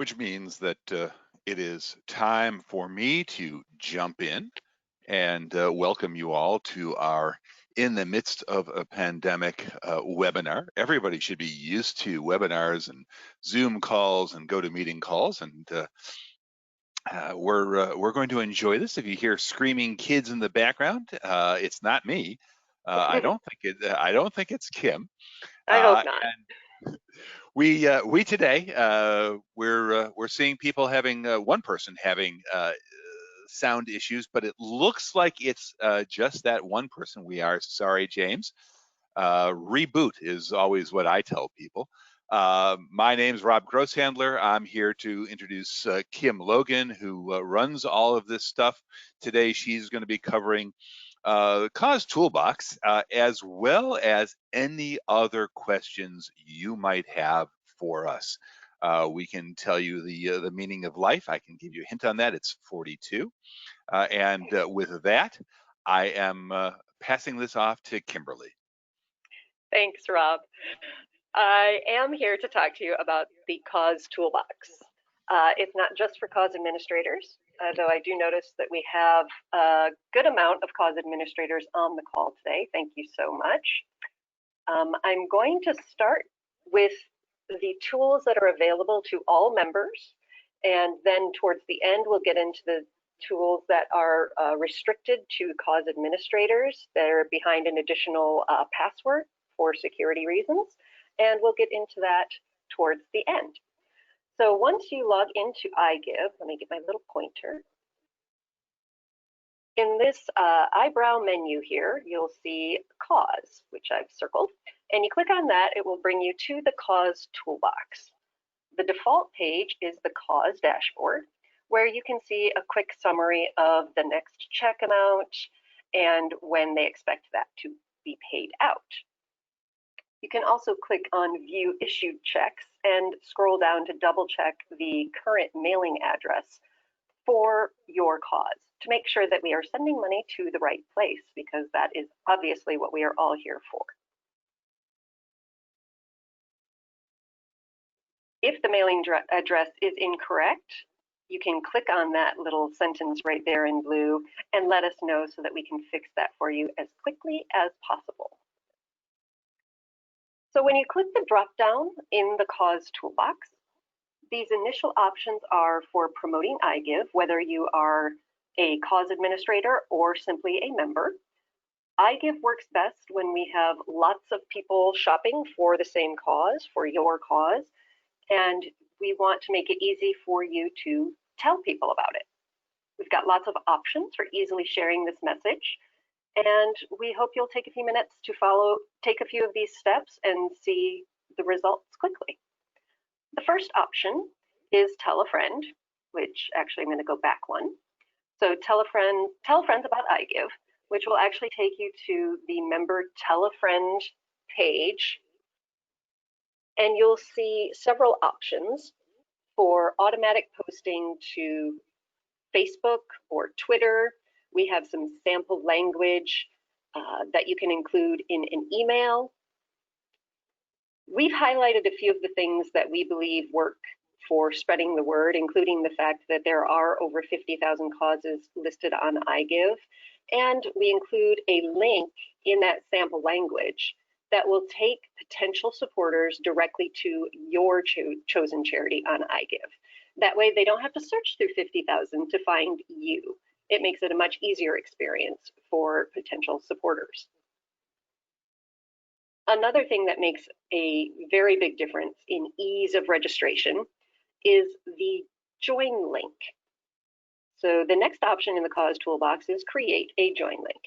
which means that it is time for me to jump in and welcome you all to our In the Midst of a Pandemic webinar. Everybody should be used to webinars and Zoom calls and GoToMeeting calls, and we're going to enjoy this. If you hear screaming kids in the background, it's not me. I don't think it's Kim. I hope not. And we today we're seeing people having one person having sound issues, but it looks like it's just that one person. We are sorry, James. Reboot is always what I tell people. My name's Rob Grosshandler. I'm here to introduce Kim Logan, who runs all of this stuff. Today, she's going to be covering the Cause Toolbox, as well as any other questions you might have for us. We can tell you the meaning of life. I can give you a hint on that. It's 42. And with that, I am passing this off to Kimberly. Thanks, Rob. I am here to talk to you about the Cause Toolbox. It's not just for cause administrators, though I do notice that we have a good amount of cause administrators on the call today. Thank you so much. I'm going to start with the tools that are available to all members, and then towards the end we'll get into the tools that are restricted to cause administrators. They're behind an additional password for security reasons, and we'll get into that towards the end. So once you log into iGive, let me get my little pointer. In this eyebrow menu here, you'll see Cause, which I've circled, and you click on that, it will bring you to the Cause Toolbox. The default page is the Cause dashboard, where you can see a quick summary of the next check amount and when they expect that to be paid out. You can also click on View Issued Checks and scroll down to double check the current mailing address for your cause to make sure that we are sending money to the right place, because that is obviously what we are all here for. If the mailing address is incorrect, you can click on that little sentence right there in blue and let us know so that we can fix that for you as quickly as possible. So when you click the drop down in the Cause Toolbox, these initial options are for promoting iGive, whether you are a cause administrator or simply a member. iGive works best when we have lots of people shopping for the same cause, for your cause, and we want to make it easy for you to tell people about it. We've got lots of options for easily sharing this message, and we hope you'll take a few minutes to take a few of these steps and see the results quickly. The first option is tell a friend, which actually I'm going to go back one. So tell friends about iGive, which will actually take you to the member tell a friend page, and you'll see several options for automatic posting to Facebook or Twitter. We have some sample language that you can include in an email. We've highlighted a few of the things that we believe work for spreading the word, including the fact that there are over 50,000 causes listed on iGive, and we include a link in that sample language that will take potential supporters directly to your chosen charity on iGive. That way they don't have to search through 50,000 to find you. It makes it a much easier experience for potential supporters. Another thing that makes a very big difference in ease of registration is the join link. So the next option in the Cause Toolbox is create a join link.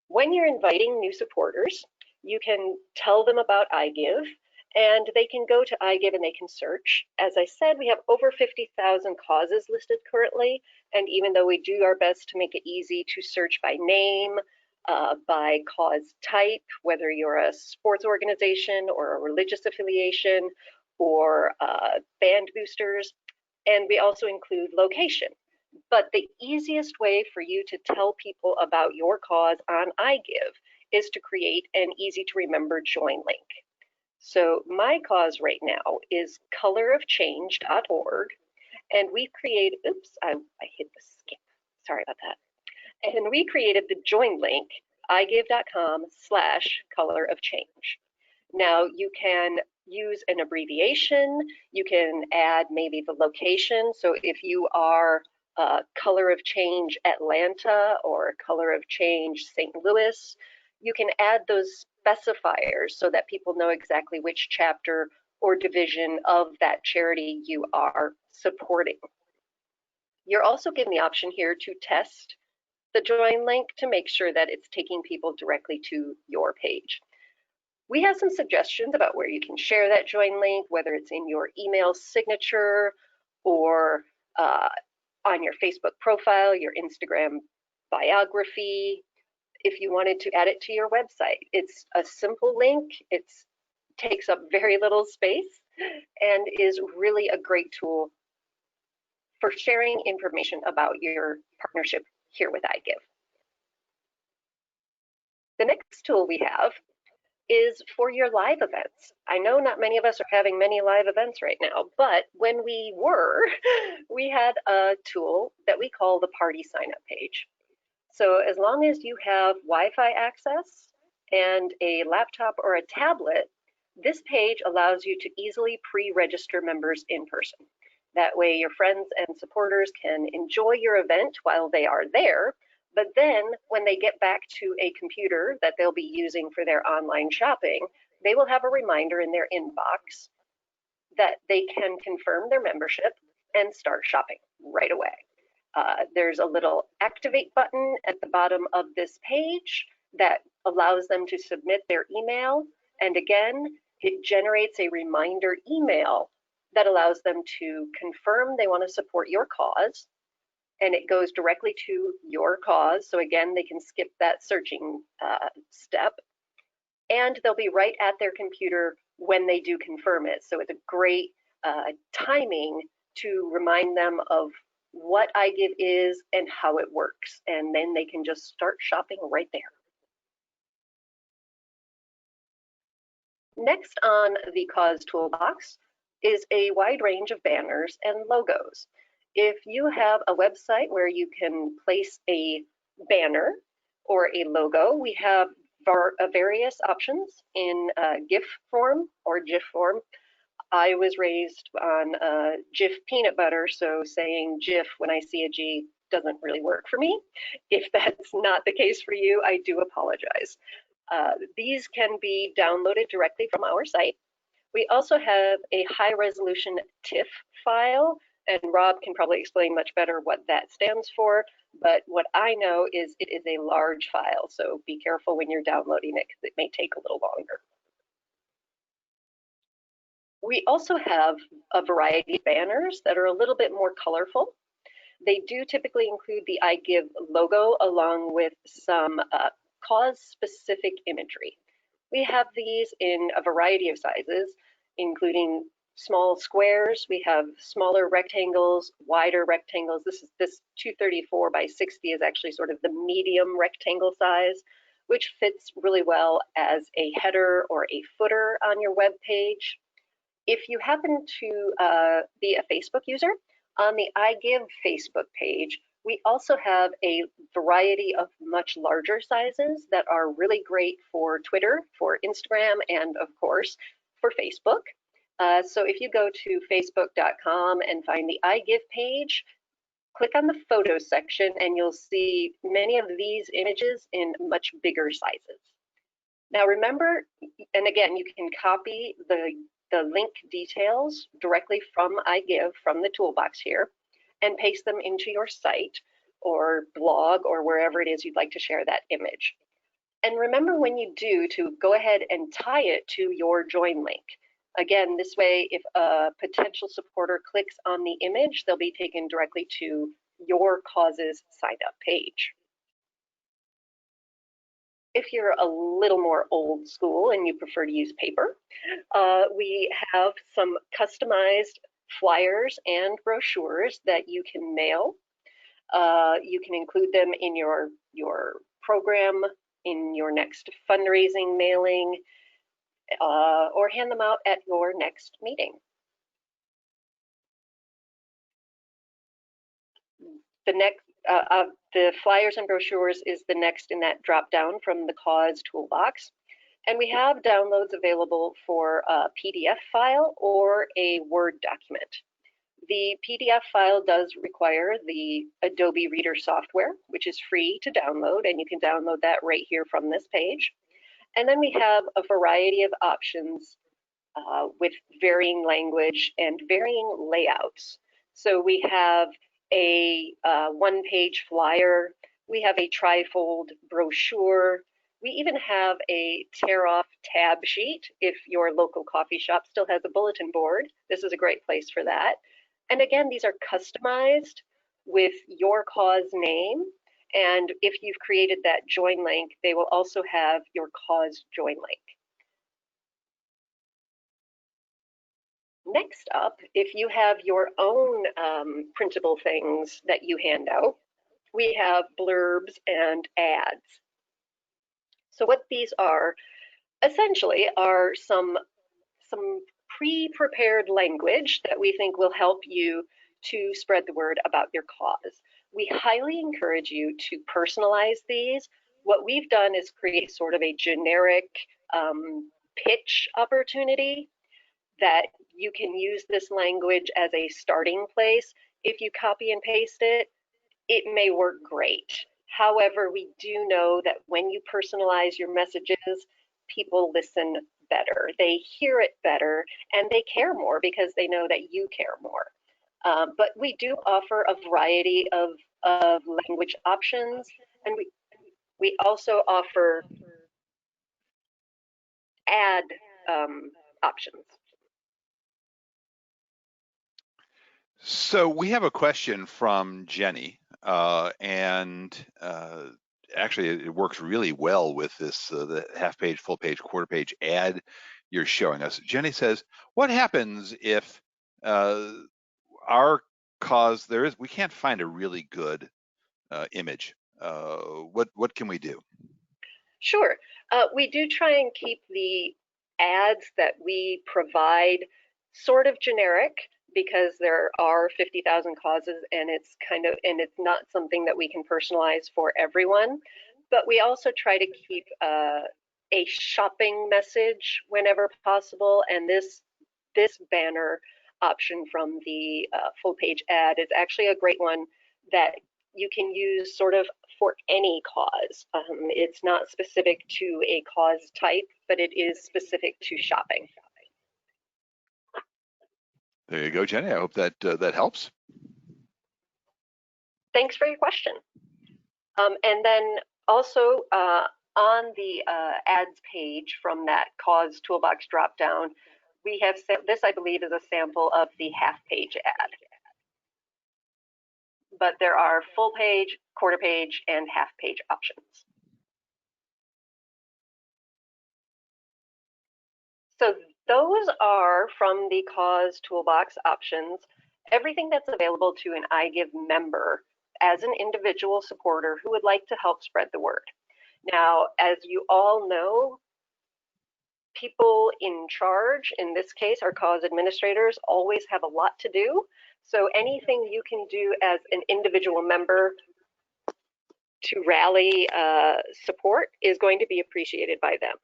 When you're inviting new supporters, you can tell them about iGive, and they can go to iGive and they can search. As I said, we have over 50,000 causes listed currently, and even though we do our best to make it easy to search by name, by cause type, whether you're a sports organization or a religious affiliation or band boosters, and we also include location. But the easiest way for you to tell people about your cause on iGive is to create an easy to remember join link. So my cause right now is colorofchange.org, and we've created, oops, I hit the skip. Sorry about that. And we created the join link, igive.com/colorofchange. Now you can use an abbreviation, you can add maybe the location. So if you are Color of Change Atlanta or Color of Change St. Louis, you can add those specifiers so that people know exactly which chapter or division of that charity you are supporting. You're also given the option here to test the join link to make sure that it's taking people directly to your page. We have some suggestions about where you can share that join link, whether it's in your email signature or on your Facebook profile, your Instagram biography, if you wanted to add it to your website. It's a simple link, it takes up very little space, and is really a great tool for sharing information about your partnership here with iGive. The next tool we have is for your live events. I know not many of us are having many live events right now, but when we were, we had a tool that we call the party sign up page. So as long as you have Wi-Fi access and a laptop or a tablet, this page allows you to easily pre-register members in person. That way your friends and supporters can enjoy your event while they are there, but then when they get back to a computer that they'll be using for their online shopping, they will have a reminder in their inbox that they can confirm their membership and start shopping right away. There's a little activate button at the bottom of this page that allows them to submit their email. And again, it generates a reminder email that allows them to confirm they want to support your cause. And it goes directly to your cause. So again, they can skip that searching step. And they'll be right at their computer when they do confirm it. So it's a great timing to remind them of what iGive is and how it works. And then they can just start shopping right there. Next on the cause toolbox is a wide range of banners and logos. If you have a website where you can place a banner or a logo, we have various options in GIF form or GIF form. I was raised on Jif peanut butter, so saying Jif when I see a G doesn't really work for me. If that's not the case for you, I do apologize. These can be downloaded directly from our site. We also have a high resolution TIFF file, and Rob can probably explain much better what that stands for, but what I know is it is a large file, so be careful when you're downloading it because it may take a little longer. We also have a variety of banners that are a little bit more colorful. They do typically include the iGive logo along with some cause-specific imagery. We have these in a variety of sizes, including small squares. We have smaller rectangles, wider rectangles. This 234 by 60 is actually sort of the medium rectangle size, which fits really well as a header or a footer on your web page. If you happen to be a Facebook user, on the iGive Facebook page, we also have a variety of much larger sizes that are really great for Twitter, for Instagram, and of course, for Facebook. So if you go to facebook.com and find the iGive page, click on the photos section and you'll see many of these images in much bigger sizes. Now remember, and again, you can copy the link details directly from iGive, from the toolbox here, and paste them into your site or blog or wherever it is you'd like to share that image. And remember when you do to go ahead and tie it to your join link. Again, this way, if a potential supporter clicks on the image, they'll be taken directly to your cause's sign up page. If you're a little more old school and you prefer to use paper, we have some customized flyers and brochures that you can mail. You can include them in your program, in your next fundraising mailing. or hand them out at your next meeting. The flyers and brochures is the next in that drop down from the cause toolbox. And we have downloads available for a PDF file or a Word document. The PDF file does require the Adobe Reader software, which is free to download, and you can download that right here from this page. And then we have a variety of options with varying language and varying layouts. So we have a one-page flyer, we have a trifold brochure, we even have a tear-off tab sheet if your local coffee shop still has a bulletin board. This is a great place for that. And again, these are customized with your cause name. And if you've created that join link, they will also have your cause join link. Next up, if you have your own printable things that you hand out, we have blurbs and ads. So what these are essentially are some pre-prepared language that we think will help you to spread the word about your cause. We highly encourage you to personalize these. What we've done is create sort of a generic pitch opportunity that you can use this language as a starting place. If you copy and paste it, it may work great. However, we do know that when you personalize your messages, people listen better. They hear it better and they care more because they know that you care more. But we do offer a variety of language options, and we also offer ad options. So we have a question from Jenny, and actually it works really well with this the half page, full page, quarter page ad you're showing us. Jenny says, what happens if our cause we can't find a really good image? What can we do? Sure. We do try and keep the ads that we provide sort of generic because there are 50,000 causes and it's not something that we can personalize for everyone. But we also try to keep a shopping message whenever possible. And this banner option from the full page ad is actually a great one that you can use sort of for any cause. It's not specific to a cause type, but it is specific to shopping. There you go, Jenny. I hope that that helps. Thanks for your question. And then also on the ads page from that cause toolbox dropdown, we have this, I believe, is a sample of the half page ad. But there are full page, quarter page, and half page options. So those are from the cause toolbox options, everything that's available to an iGive member as an individual supporter who would like to help spread the word. Now, as you all know, people in charge, in this case, our cause administrators, always have a lot to do. So anything you can do as an individual member to rally support is going to be appreciated by them.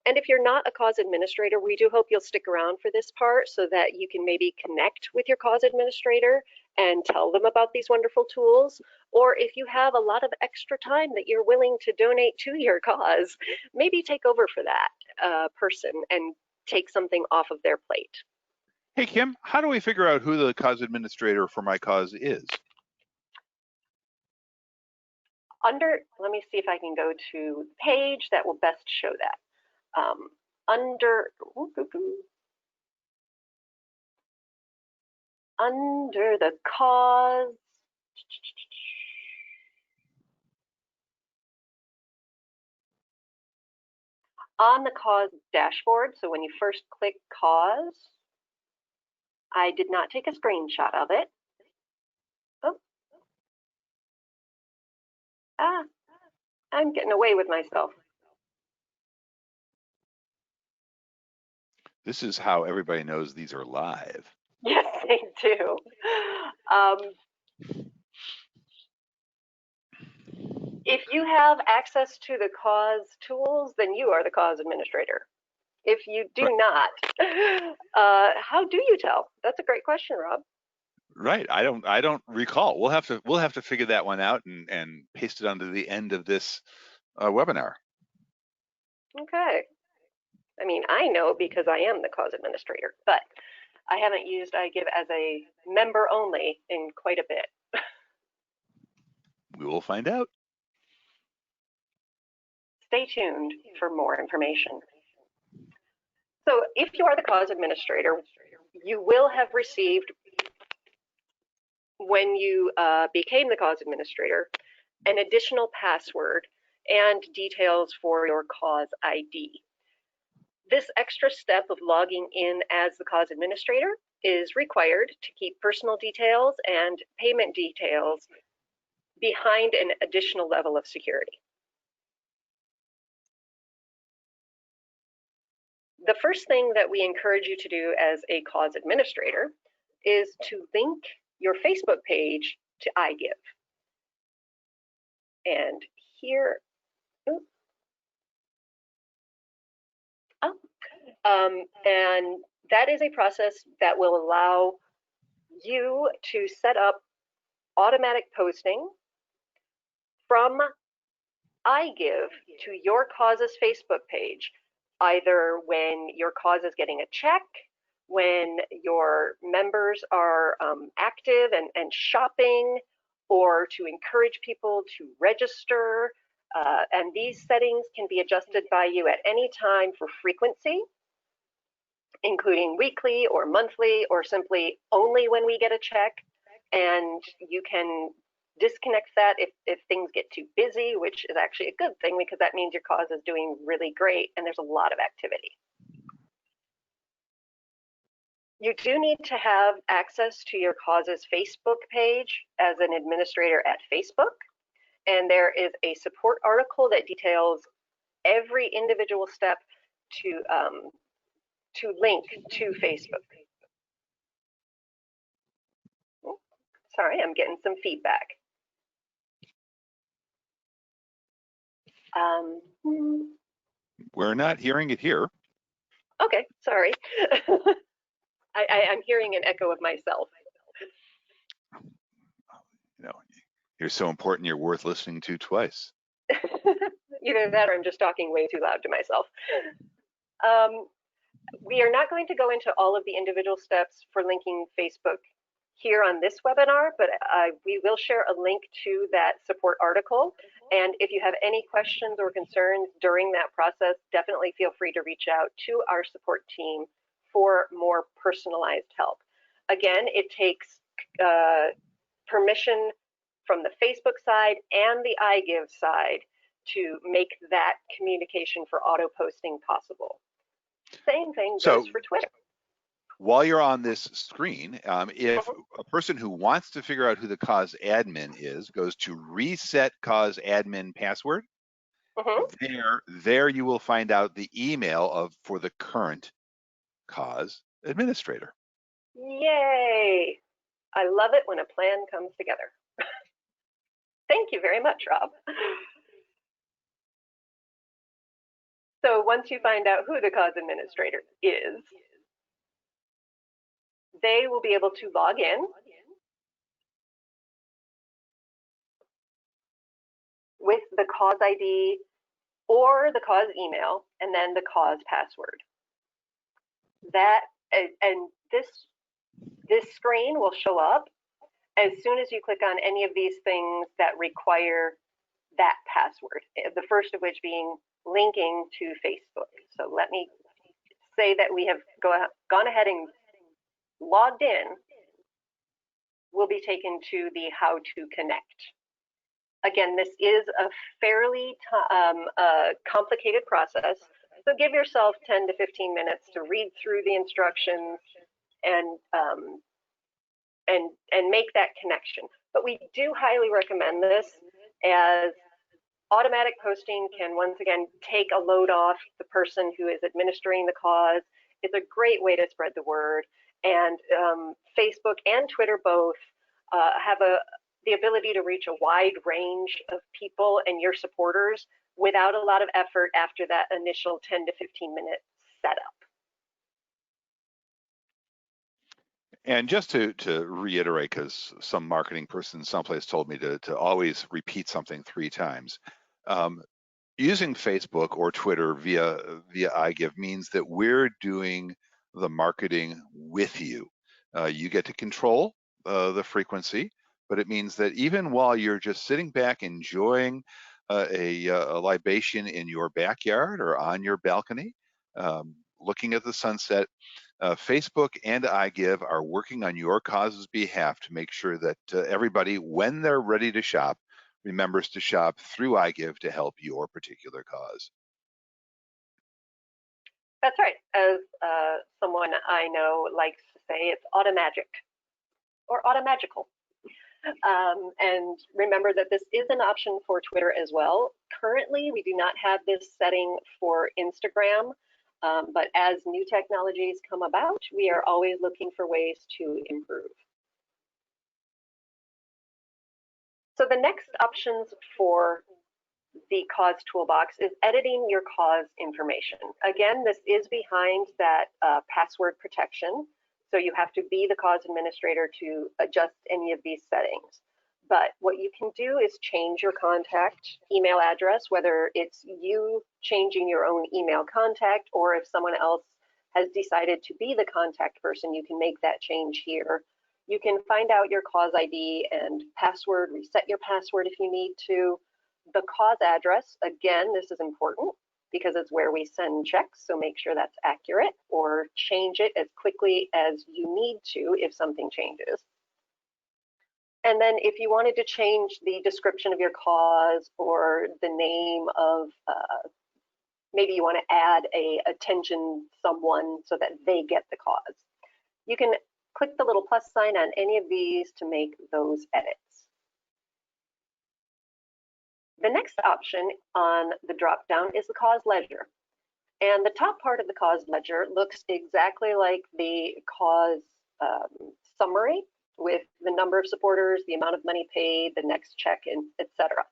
And if you're not a cause administrator, we do hope you'll stick around for this part so that you can maybe connect with your cause administrator and tell them about these wonderful tools. Or if you have a lot of extra time that you're willing to donate to your cause, maybe take over for that person and take something off of their plate. Hey, Kim, how do we figure out who the cause administrator for my cause is? Let me see if I can go to the page that will best show that. Under the cause, on the cause dashboard, so when you first click cause, I did not take a screenshot of it. Oh. I'm getting away with myself. This is how everybody knows these are live. Yes, they do. If you have access to the cause tools, then you are the cause administrator. If you do not, how do you tell? That's a great question, Rob. Right. I don't recall. We'll have to figure that one out and paste it onto the end of this webinar. Okay. I mean, I know because I am the cause administrator, but I haven't used iGive as a member only in quite a bit. We will find out. Stay tuned for more information. So if you are the cause administrator, you will have received, when you became the cause administrator, an additional password and details for your cause ID. This extra step of logging in as the cause administrator is required to keep personal details and payment details behind an additional level of security. The first thing that we encourage you to do as a cause administrator is to link your Facebook page to iGive. And here, and that is a process that will allow you to set up automatic posting from iGive to your cause's Facebook page, either when your cause is getting a check, when your members are active and shopping, or to encourage people to register. And these settings can be adjusted by you at any time for frequency, including weekly or monthly, or simply only when we get a check. And you can disconnect that if things get too busy, which is actually a good thing because that means your cause is doing really great and there's a lot of activity. You do need to have access to your cause's Facebook page as an administrator at Facebook. And there is a support article that details every individual step to link to Facebook. Oh, sorry, I'm getting some feedback. We're not hearing it here. Okay, sorry. I'm hearing an echo of myself. You know, you're so important, you're worth listening to twice. Either that or I'm just talking way too loud to myself. We are not going to go into all of the individual steps for linking Facebook here on this webinar, but we will share a link to that support article. And if you have any questions or concerns during that process, definitely feel free to reach out to our support team for more personalized help. Again, it takes permission from the Facebook side and the iGive side to make that communication for auto posting possible. Same thing goes for Twitter. While you're on this screen, if a person who wants to figure out who the cause admin is goes to reset cause admin password, there you will find out the email for the current cause administrator. Yay! I love it when a plan comes together. Thank you very much, Rob. So once you find out who the cause administrator is, they will be able to log in with the cause ID or the cause email and then the cause password. And this screen will show up as soon as you click on any of these things that require that password, the first of which being linking to Facebook. So let me say that we have gone ahead and logged in. We'll be taken to the how to connect. Again, this is a fairly complicated process, so give yourself 10 to 15 minutes to read through the instructions and make that connection. But we do highly recommend this, as automatic posting can once again take a load off the person who is administering the cause It's a great way to spread the word. And Facebook and Twitter both have the ability to reach a wide range of people and your supporters without a lot of effort after that initial 10 to 15 minute setup. And just to reiterate, because some marketing person someplace told me to always repeat something 3 times. Using Facebook or Twitter via iGive means that we're doing the marketing with you. You get to control the frequency, but it means that even while you're just sitting back enjoying a libation in your backyard or on your balcony, looking at the sunset, Facebook and iGive are working on your cause's behalf to make sure that everybody, when they're ready to shop, remembers to shop through iGive to help your particular cause. That's right. As someone I know likes to say, it's automagic or automagical. And remember that this is an option for Twitter as well. Currently, we do not have this setting for Instagram, but as new technologies come about, we are always looking for ways to improve. So the next options for the cause toolbox is editing your cause information. Again, this is behind that password protection. So you have to be the cause administrator to adjust any of these settings. But what you can do is change your contact email address, whether it's you changing your own email contact, or if someone else has decided to be the contact person, you can make that change here. You can find out your cause ID and password, reset your password if you need to. The cause address, again, this is important because it's where we send checks, so make sure that's accurate, or change it as quickly as you need to if something changes. And then if you wanted to change the description of your cause or the name of, maybe you want to add a attention someone so that they get the cause, you can click the little plus sign on any of these to make those edits. The next option on the drop down is the cause ledger. And the top part of the cause ledger looks exactly like the cause summary, with the number of supporters, the amount of money paid, the next check, and etc.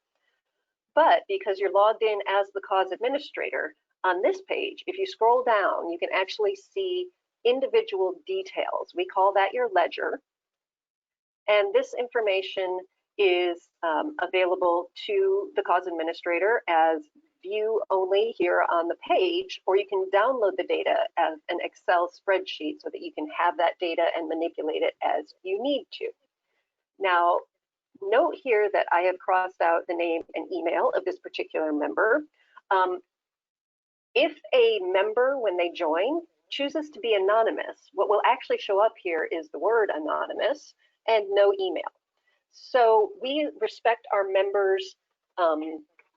But because you're logged in as the cause administrator, on this page, if you scroll down, you can actually see individual details. We call that your ledger. And this information is available to the cause administrator as view only here on the page, or you can download the data as an Excel spreadsheet so that you can have that data and manipulate it as you need to. Now, note here that I have crossed out the name and email of this particular member. If a member, when they join, chooses to be anonymous, what will actually show up here is the word anonymous and no email. So we respect our members'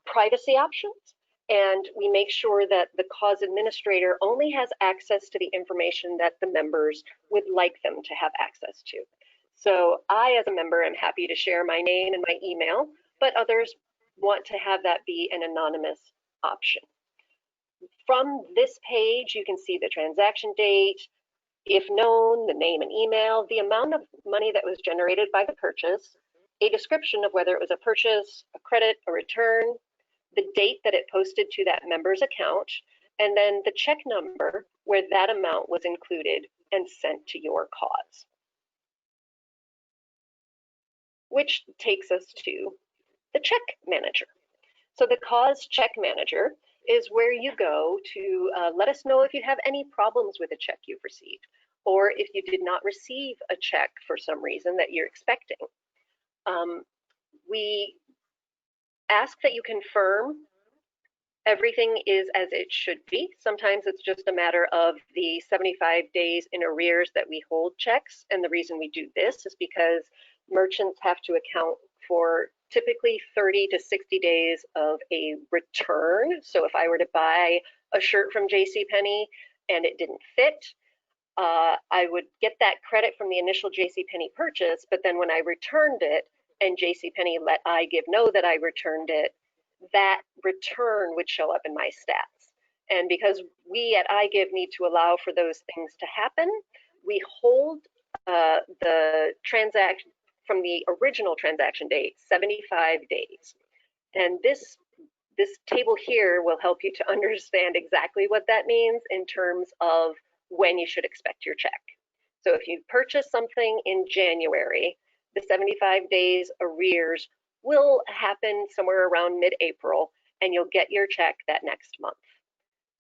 privacy options, and we make sure that the cause administrator only has access to the information that the members would like them to have access to. So I, as a member, am happy to share my name and my email, but others want to have that be an anonymous option. From this page, you can see the transaction date, if known, the name and email, the amount of money that was generated by the purchase, a description of whether it was a purchase, a credit, a return, the date that it posted to that member's account, and then the check number where that amount was included and sent to your cause. Which takes us to the check manager. So the cause check manager is where you go to let us know if you have any problems with a check you've received, or if you did not receive a check for some reason that you're expecting. We ask that you confirm everything is as it should be. Sometimes it's just a matter of the 75 days in arrears that we hold checks, and the reason we do this is because merchants have to account for typically 30 to 60 days of a return. So if I were to buy a shirt from JCPenney and it didn't fit, I would get that credit from the initial JCPenney purchase, but then when I returned it and JCPenney let iGive know that I returned it, that return would show up in my stats. And because we at iGive need to allow for those things to happen, we hold the transaction from the original transaction date 75 days. And this table here will help you to understand exactly what that means in terms of when you should expect your check. So if you purchase something in January, the 75 days arrears will happen somewhere around mid-April, and you'll get your check that next month.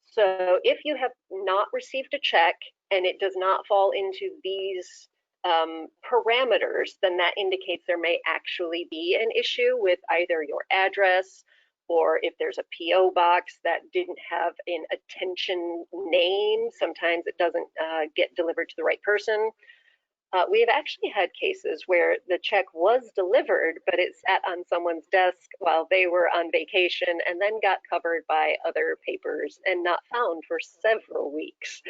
So if you have not received a check and it does not fall into these parameters, then that indicates there may actually be an issue with either your address, or if there's a PO box that didn't have an attention name, sometimes it doesn't get delivered to the right person. We've actually had cases where the check was delivered, but it sat on someone's desk while they were on vacation and then got covered by other papers and not found for several weeks.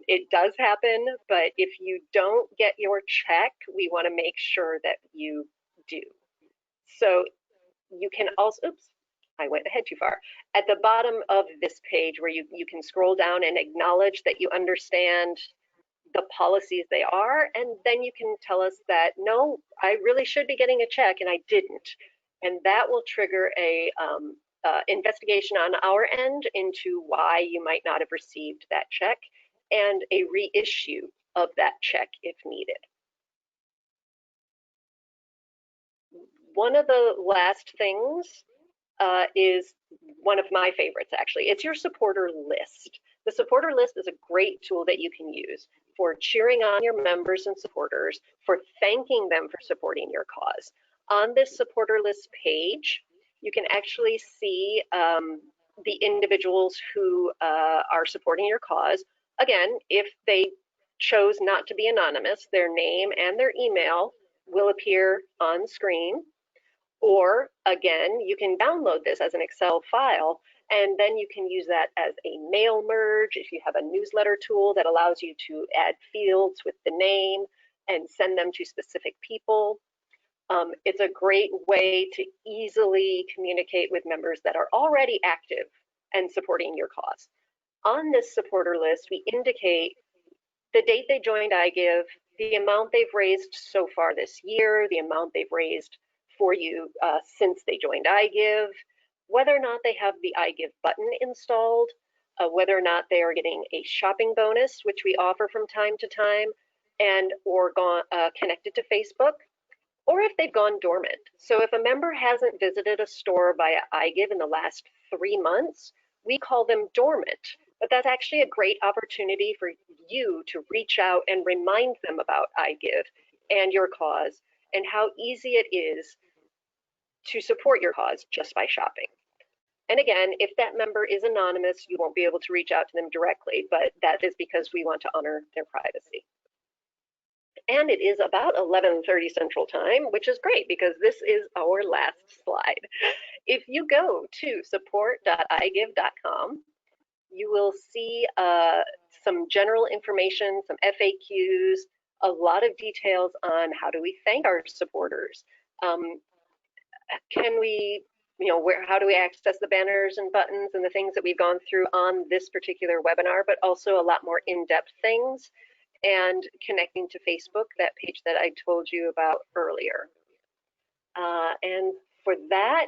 It does happen, but if you don't get your check, we want to make sure that you do. So you can also, oops, I went ahead too far. At the bottom of this page where you can scroll down and acknowledge that you understand the policies they are, and then you can tell us that, no, I really should be getting a check and I didn't. And that will trigger a investigation on our end into why you might not have received that check, and a reissue of that check if needed. One of the last things is one of my favorites, actually. It's your supporter list. The supporter list is a great tool that you can use for cheering on your members and supporters, for thanking them for supporting your cause. On this supporter list page, you can actually see the individuals who are supporting your cause. Again, if they chose not to be anonymous, their name and their email will appear on screen. Or again, you can download this as an Excel file, and then you can use that as a mail merge if you have a newsletter tool that allows you to add fields with the name and send them to specific people. It's a great way to easily communicate with members that are already active and supporting your cause. On this supporter list, we indicate the date they joined iGive, the amount they've raised so far this year, the amount they've raised for you since they joined iGive, whether or not they have the iGive button installed, whether or not they are getting a shopping bonus, which we offer from time to time, and or connected to Facebook, or if they've gone dormant. So if a member hasn't visited a store via iGive in the last 3 months, we call them dormant. But that's actually a great opportunity for you to reach out and remind them about iGive and your cause, and how easy it is to support your cause just by shopping. And again, if that member is anonymous, you won't be able to reach out to them directly, but that is because we want to honor their privacy. And it is about 11:30 Central Time, which is great because this is our last slide. If you go to support.igive.com, you will see some general information, some FAQs, a lot of details on how do we thank our supporters. How do we access the banners and buttons and the things that we've gone through on this particular webinar, but also a lot more in-depth things, and connecting to Facebook, that page that I told you about earlier. And for that,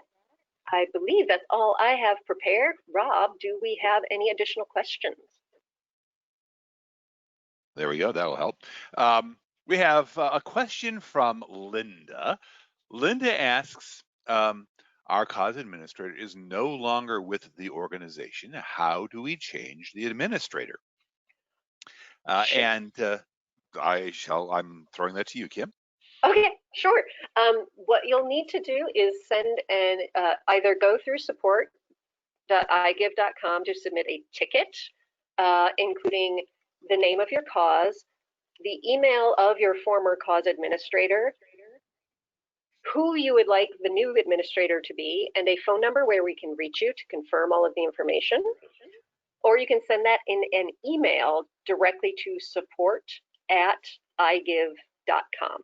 I believe that's all I have prepared. Rob, do we have any additional questions? There we go. That'll help. We have a question from Linda. Linda asks, our cause administrator is no longer with the organization. How do we change the administrator? And I'm throwing that to you, Kim. Okay, sure. What you'll need to do is send either go through support.igive.com to submit a ticket, including the name of your cause, the email of your former cause administrator, who you would like the new administrator to be, and a phone number where we can reach you to confirm all of the information. Or you can send that in an email directly to support@igive.com.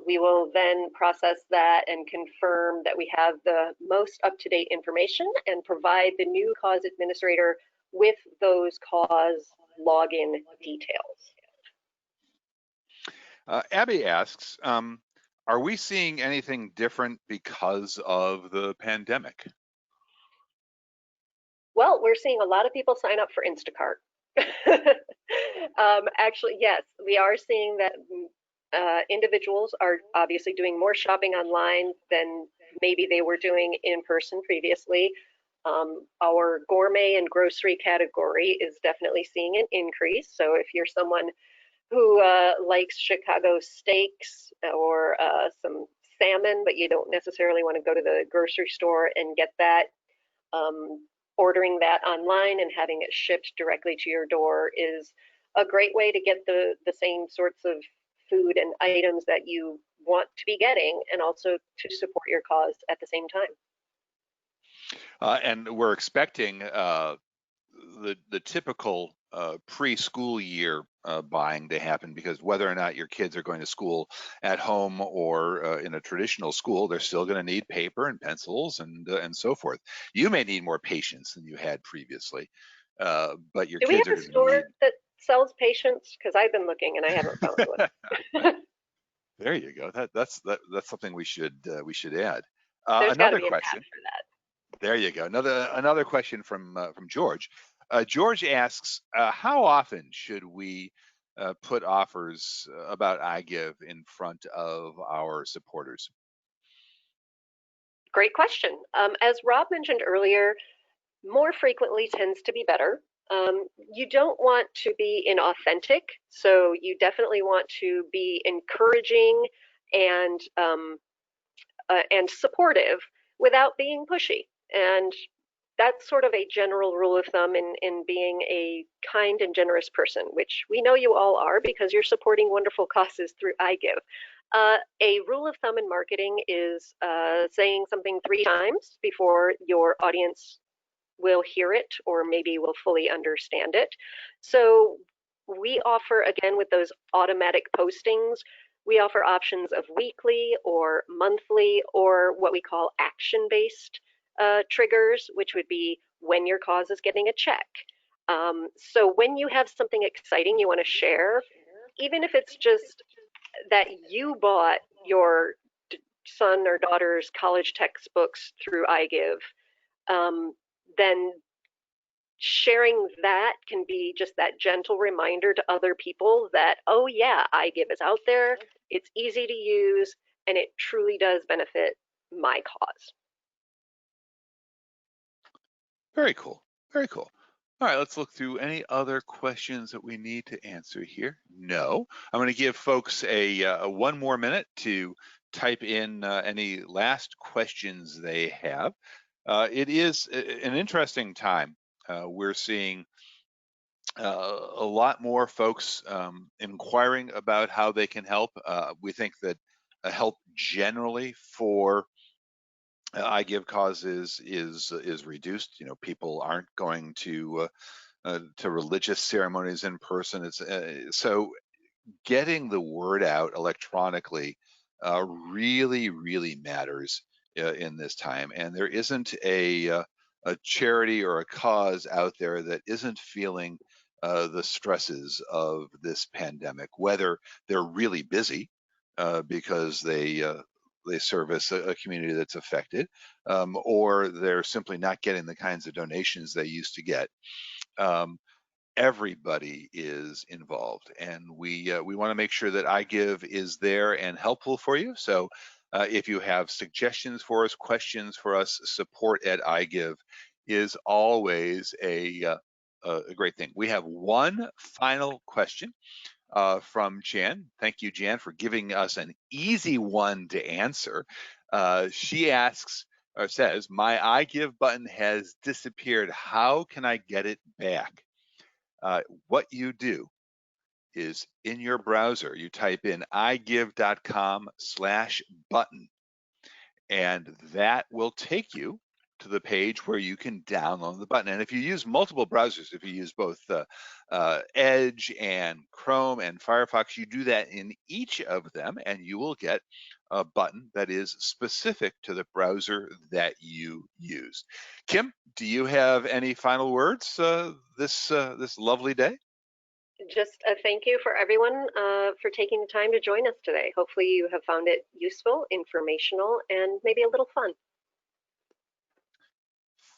We will then process that and confirm that we have the most up-to-date information and provide the new cause administrator with those cause login details. Abby asks, are we seeing anything different because of the pandemic? Well, we're seeing a lot of people sign up for Instacart. Actually, yes, we are seeing that individuals are obviously doing more shopping online than maybe they were doing in person previously. Our gourmet and grocery category is definitely seeing an increase. So if you're someone who likes Chicago steaks or some salmon, but you don't necessarily want to go to the grocery store and get that, um, ordering that online and having it shipped directly to your door is a great way to get the same sorts of food and items that you want to be getting and also to support your cause at the same time. And we're expecting the typical preschool year buying to happen, because whether or not your kids are going to school at home or in a traditional school, they're still going to need paper and pencils and so forth. You may need more patience than you had previously, but your Do we kids are have a going to need. store that sells patience? Because I've been looking and I haven't found one. There you go. That's something we should add. There's got to Another be an app question. for that. There you go. Another question from George. George asks, how often should we put offers about iGive in front of our supporters? Great question. As Rob mentioned earlier, more frequently tends to be better. You don't want to be inauthentic, so you definitely want to be encouraging and and supportive without being pushy. And that's sort of a general rule of thumb in being a kind and generous person, which we know you all are because you're supporting wonderful causes through iGive. A rule of thumb in marketing is saying something 3 times before your audience will hear it or maybe will fully understand it. So we offer, again, with those automatic postings, we offer options of weekly or monthly or what we call action-based triggers, which would be when your cause is getting a check. So when you have something exciting you want to share, even if it's just that you bought your son or daughter's college textbooks through iGive, then sharing that can be just that gentle reminder to other people that, oh yeah, iGive is out there, it's easy to use, and it truly does benefit my cause. Very cool. Very cool. All right, let's look through any other questions that we need to answer here. No, I'm going to give folks a one more minute to type in any last questions they have. It is an interesting time. We're seeing a lot more folks inquiring about how they can help. We think that help generally for iGive causes is reduced. You know, people aren't going to religious ceremonies in person. It's so getting the word out electronically really matters in this time. And there isn't a charity or a cause out there that isn't feeling the stresses of this pandemic, whether they're really busy because they service a community that's affected, or they're simply not getting the kinds of donations they used to get. Um, Everybody is involved, and we want to make sure that iGive is there and helpful for you. So if you have suggestions for us, questions for us, support at iGive is always a great thing. We have one final question from Jan. Thank you, Jan, for giving us an easy one to answer. She asks or says, my iGive button has disappeared. How can I get it back? What you do is in your browser, you type in igive.com/button, and that will take you to the page where you can download the button. And if you use multiple browsers, if you use both Edge and Chrome and Firefox, you do that in each of them, and you will get a button that is specific to the browser that you use. Kim, do you have any final words this lovely day? Just a thank you for everyone for taking the time to join us today. Hopefully you have found it useful, informational, and maybe a little fun.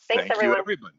Thanks, Thank you, everyone. everybody.